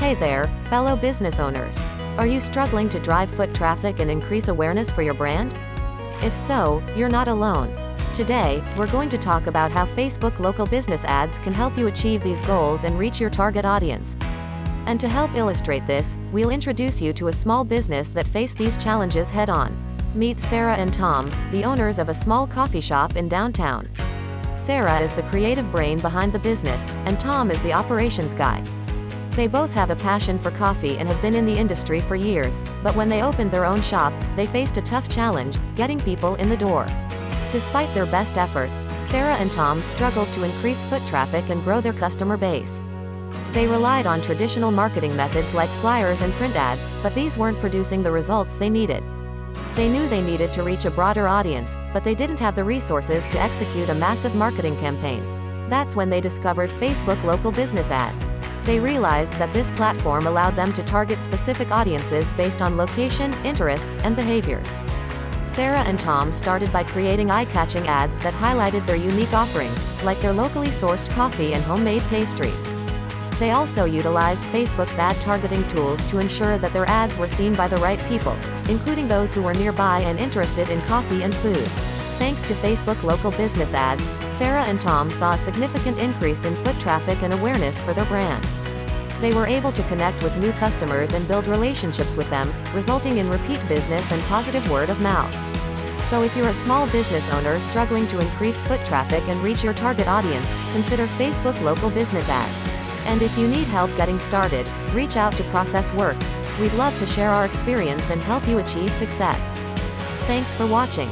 Hey there, fellow business owners. Are you struggling to drive foot traffic and increase awareness for your brand? If so, you're not alone. Today, we're going to talk about how Facebook local business ads can help you achieve these goals and reach your target audience. And to help illustrate this, we'll introduce you to a small business that faced these challenges head-on. Meet Sarah and Tom, the owners of a small coffee shop in downtown. Sarah is the creative brain behind the business, and Tom is the operations guy. They both have a passion for coffee and have been in the industry for years, but when they opened their own shop, they faced a tough challenge, getting people in the door. Despite their best efforts, Sarah and Tom struggled to increase foot traffic and grow their customer base. They relied on traditional marketing methods like flyers and print ads, but these weren't producing the results they needed. They knew they needed to reach a broader audience, but they didn't have the resources to execute a massive marketing campaign. That's when they discovered Facebook local business ads. They realized that this platform allowed them to target specific audiences based on location, interests, and behaviors. Sarah and Tom started by creating eye-catching ads that highlighted their unique offerings, like their locally sourced coffee and homemade pastries. They also utilized Facebook's ad targeting tools to ensure that their ads were seen by the right people, including those who were nearby and interested in coffee and food. Thanks to Facebook local business ads, Sarah and Tom saw a significant increase in foot traffic and awareness for their brand. They were able to connect with new customers and build relationships with them, resulting in repeat business and positive word of mouth. So if you're a small business owner struggling to increase foot traffic and reach your target audience, consider Facebook local business ads. And if you need help getting started, reach out to ProcessWurks. We'd love to share our experience and help you achieve success. Thanks for watching.